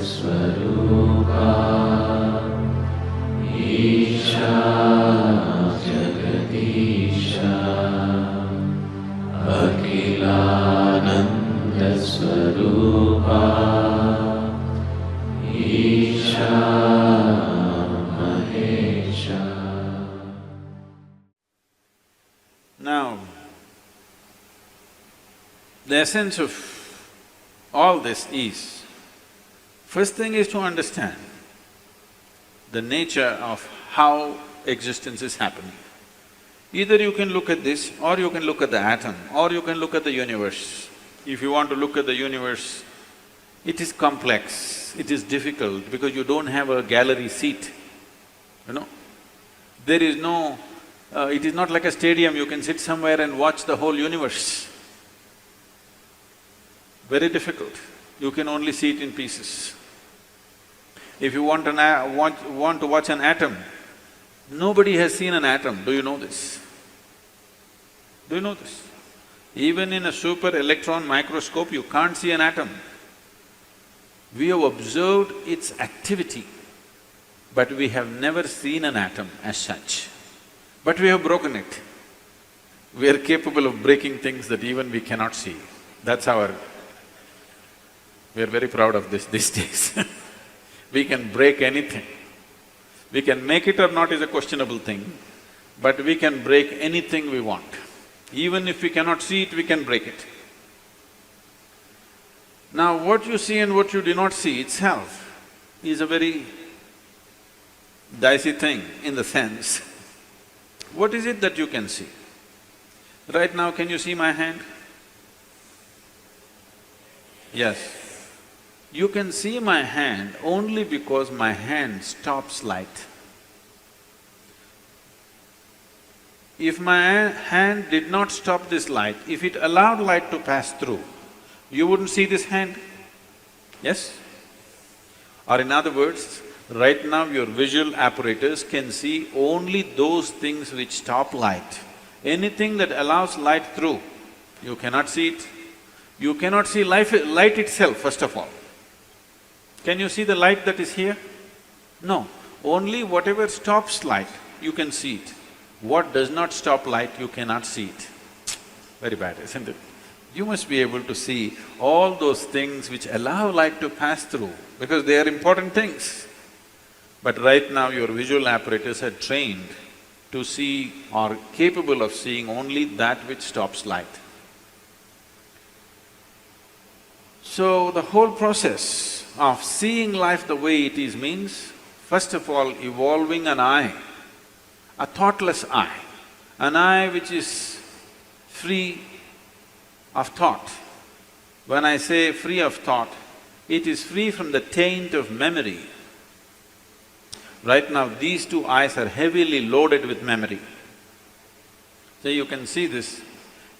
Swarupa Isha Jagadisha Akhilananda Swarupa Isha Mahesha. Now, the essence of all this is, first thing is to understand the nature of how existence is happening. Either you can look at this, or you can look at the atom, or you can look at the universe. If you want to look at the universe, it is complex, it is difficult because you don't have a gallery seat, you know. There is no… it is not like a stadium, you can sit somewhere and watch the whole universe. Very difficult, you can only see it in pieces. If you want to watch an atom, nobody has seen an atom, do you know this? Do you know this? Even in a super electron microscope, you can't see an atom. We have observed its activity, but we have never seen an atom as such. But we have broken it. We are capable of breaking things that even we cannot see. That's our… we are very proud of this these days. We can break anything. We can make it or not is a questionable thing, but we can break anything we want. Even if we cannot see it, we can break it. Now, what you see and what you do not see itself is a very dicey thing in the sense, what is it that you can see? Right now, can you see my hand? Yes. You can see my hand only because my hand stops light. If my hand did not stop this light, if it allowed light to pass through, you wouldn't see this hand, yes? Or in other words, right now your visual apparatus can see only those things which stop light. Anything that allows light through, you cannot see it. You cannot see light itself, first of all. Can you see the light that is here? No. Only whatever stops light, you can see it. What does not stop light, you cannot see it. Very bad, isn't it? You must be able to see all those things which allow light to pass through, because they are important things. But right now your visual apparatus are trained to see or capable of seeing only that which stops light. So the whole process of seeing life the way it is means, first of all, evolving an eye, a thoughtless eye, an eye which is free of thought. When I say free of thought, it is free from the taint of memory. Right now, these two eyes are heavily loaded with memory. So you can see this.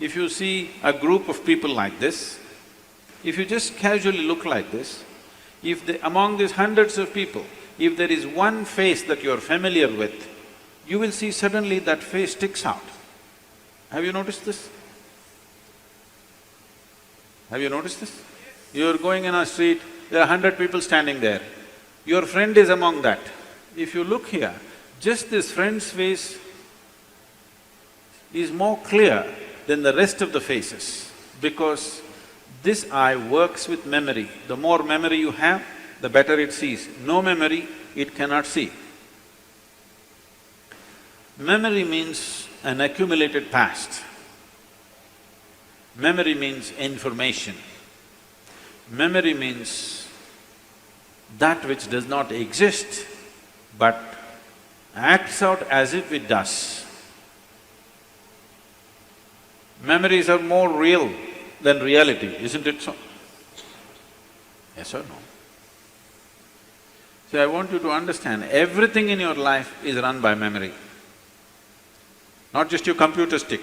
If you see a group of people like this, if you just casually look like this, among these hundreds of people, if there is one face that you're familiar with, you will see suddenly that face sticks out. Have you noticed this? Have you noticed this? You're going in a street, there are 100 people standing there. Your friend is among that. If you look here, just this friend's face is more clear than the rest of the faces, because this eye works with memory. The more memory you have, the better it sees. No memory, it cannot see. Memory means an accumulated past. Memory means information. Memory means that which does not exist but acts out as if it does. Memories are more real than reality, isn't it so? Yes or no? So I want you to understand, everything in your life is run by memory, not just your computer stick.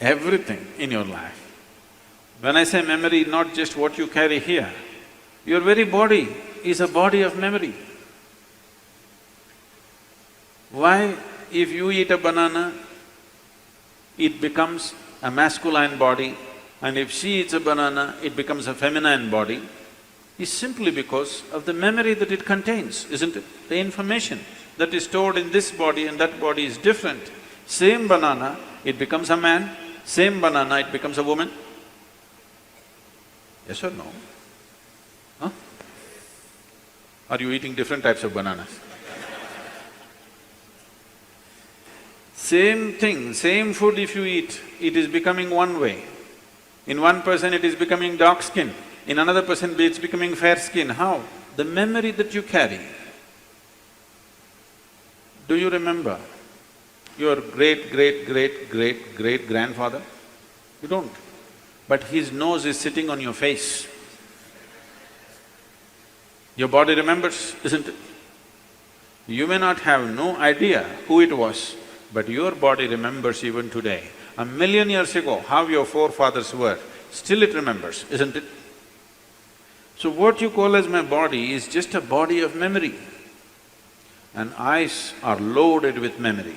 Everything in your life. When I say memory, not just what you carry here, your very body is a body of memory. Why, if you eat a banana, it becomes a masculine body, and if she eats a banana, it becomes a feminine body? is simply because of the memory that it contains, isn't it? The information that is stored in this body and that body is different. Same banana, it becomes a man, same banana, it becomes a woman. Yes or no? Huh? Are you eating different types of bananas? Same thing, same food if you eat, it is becoming one way. In one person it is becoming dark skin, in another person it's becoming fair skin. How? The memory that you carry. Do you remember your great-great-great-great-great-grandfather? You don't. But his nose is sitting on your face. Your body remembers, isn't it? You may not have no idea who it was, but your body remembers even today. 1,000,000 years ago, how your forefathers were, still it remembers, isn't it? So what you call as my body is just a body of memory. And eyes are loaded with memory.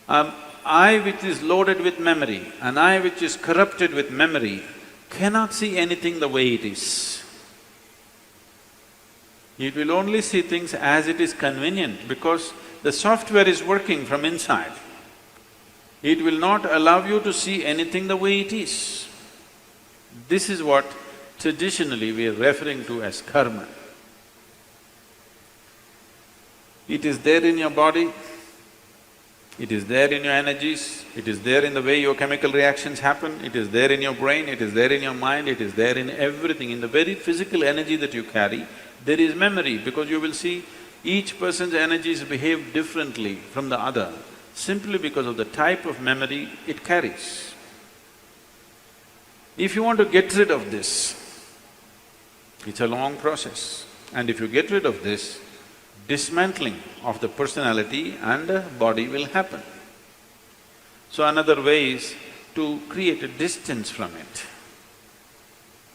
Eye which is loaded with memory, an eye which is corrupted with memory, cannot see anything the way it is. It will only see things as it is convenient because the software is working from inside. It will not allow you to see anything the way it is. This is what traditionally we are referring to as karma. It is there in your body, it is there in your energies, it is there in the way your chemical reactions happen, it is there in your brain, it is there in your mind, it is there in everything. In the very physical energy that you carry, there is memory because you will see each person's energies behave differently from the other simply because of the type of memory it carries. If you want to get rid of this, it's a long process. And if you get rid of this, dismantling of the personality and the body will happen. So another way is to create a distance from it.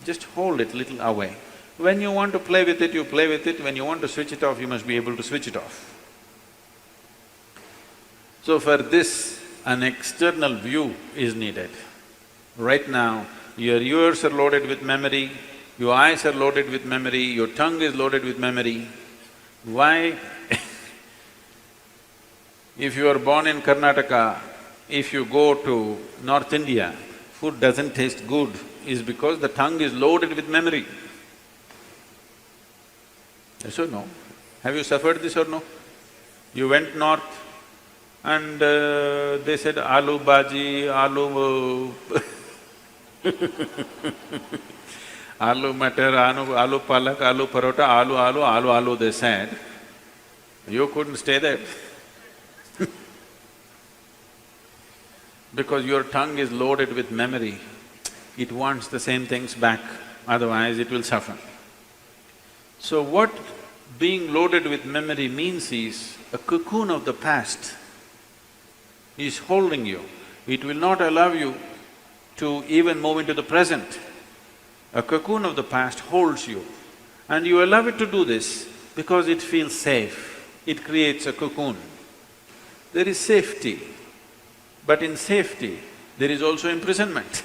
Just hold it little away. When you want to play with it, you play with it. When you want to switch it off, you must be able to switch it off. So for this, an external view is needed. Right now, your ears are loaded with memory, your eyes are loaded with memory, your tongue is loaded with memory. Why? If you are born in Karnataka, if you go to North India, food doesn't taste good, is because the tongue is loaded with memory. Yes or no? Have you suffered this or no? You went north and they said aloo bhaji, aloo aloo matar, aloo palak, aloo parota, aloo, they said. You couldn't stay there because your tongue is loaded with memory. It wants the same things back, otherwise it will suffer. So what being loaded with memory means is a cocoon of the past is holding you. It will not allow you to even move into the present. A cocoon of the past holds you and you allow it to do this because it feels safe. It creates a cocoon. There is safety, but in safety there is also imprisonment.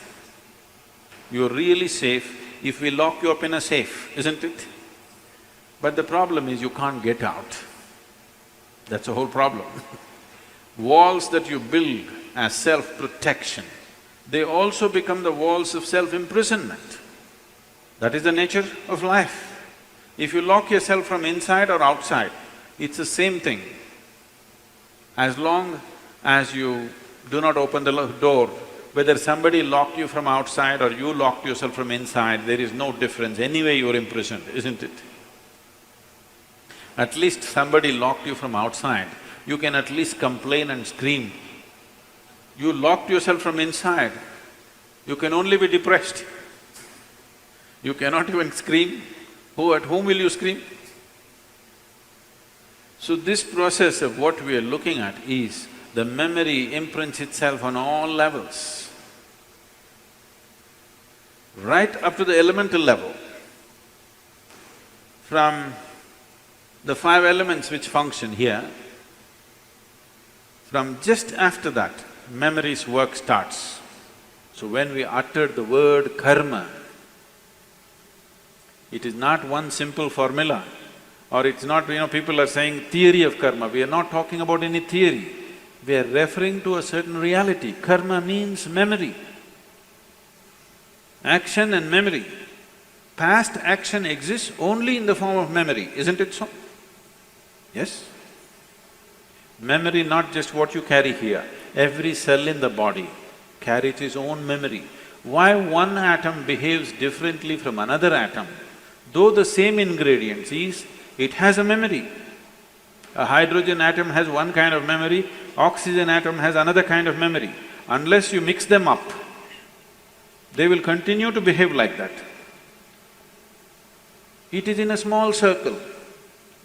You're really safe if we lock you up in a safe, isn't it? But the problem is you can't get out. That's the whole problem. Walls that you build as self-protection, they also become the walls of self-imprisonment. That is the nature of life. If you lock yourself from inside or outside, it's the same thing. As long as you do not open the door, whether somebody locked you from outside or you locked yourself from inside, there is no difference. Anyway you're imprisoned, isn't it? At least somebody locked you from outside, you can at least complain and scream. You locked yourself from inside, you can only be depressed. You cannot even scream. At whom will you scream? So this process of what we are looking at is the memory imprints itself on all levels, right up to the elemental level. From the 5 elements which function here, from just after that, memory's work starts. So when we utter the word karma, It is not one simple formula, or it's not, people are saying theory of karma. We are not talking about any theory. We are referring to a certain reality. Karma means memory. Action and memory. Past action exists only in the form of memory, isn't it so? Yes? Memory, not just what you carry here. Every cell in the body carries its own memory. Why one atom behaves differently from another atom? Though the same ingredients is, it has a memory. A hydrogen atom has one kind of memory, oxygen atom has another kind of memory. Unless you mix them up, they will continue to behave like that. It is in a small circle.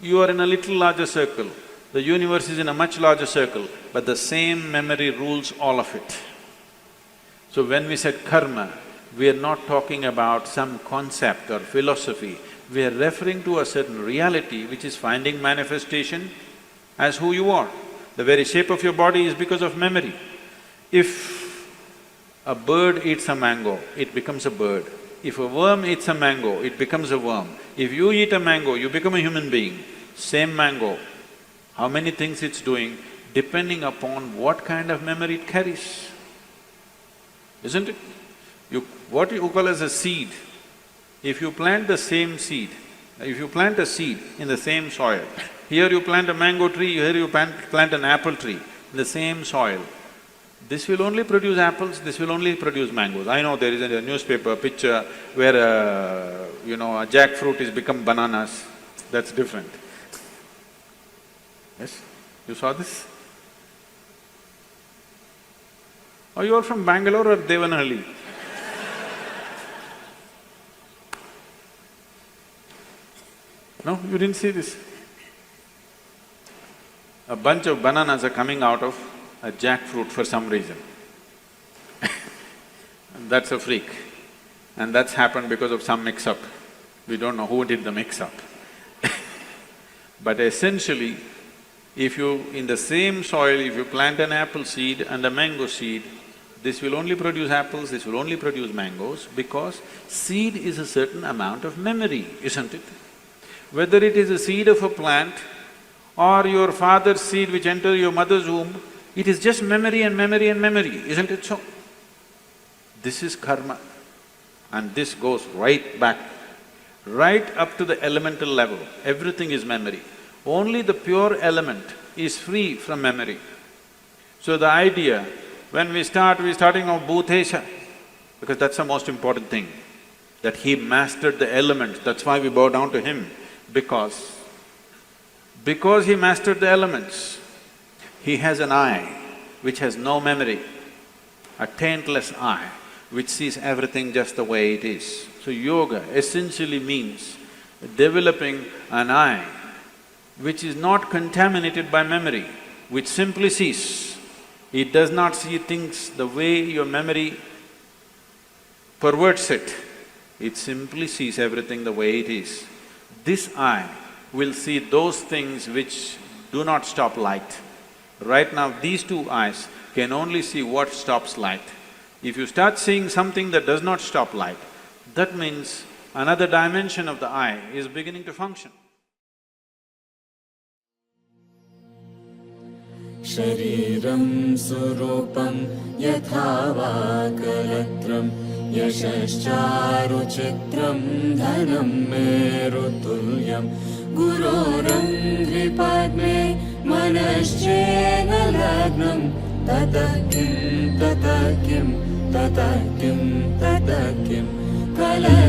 You are in a little larger circle. The universe is in a much larger circle, but the same memory rules all of it. So when we said karma, we are not talking about some concept or philosophy. We are referring to a certain reality which is finding manifestation as who you are. The very shape of your body is because of memory. If a bird eats a mango, it becomes a bird. If a worm eats a mango, it becomes a worm. If you eat a mango, you become a human being. Same mango, how many things it's doing, depending upon what kind of memory it carries, isn't it? What you call as a seed, if you plant the same seed, if you plant a seed in the same soil, here you plant a mango tree, here you plant an apple tree in the same soil, this will only produce apples, this will only produce mangoes. I know there is a newspaper picture where a jackfruit is become bananas, that's different. Yes? You saw this? Oh, you are from Bangalore or Devanahalli? No, you didn't see this? A bunch of bananas are coming out of a jackfruit for some reason. That's a freak. And that's happened because of some mix-up. We don't know who did the mix-up. But essentially, if you… in the same soil, if you plant an apple seed and a mango seed, this will only produce apples, this will only produce mangoes, because seed is a certain amount of memory, isn't it? Whether it is a seed of a plant or your father's seed which entered your mother's womb, it is just memory and memory and memory, isn't it so? This is karma, and this goes right back, right up to the elemental level. Everything is memory. Only the pure element is free from memory. So the idea, when we're starting off Bhutesha, because that's the most important thing, that he mastered the elements, that's why we bow down to him, because he mastered the elements, he has an eye which has no memory, a taintless eye which sees everything just the way it is. So yoga essentially means developing an eye which is not contaminated by memory, which simply sees. It does not see things the way your memory perverts it. It simply sees everything the way it is. This eye will see those things which do not stop light. Right now, these two eyes can only see what stops light. If you start seeing something that does not stop light, that means another dimension of the eye is beginning to function. Shariram surupam yatha va kalatram yashascharu chitram dhanam merutulyam gurorangri padme manaschena lagnam tatakim tatakim tatakim tatakim kala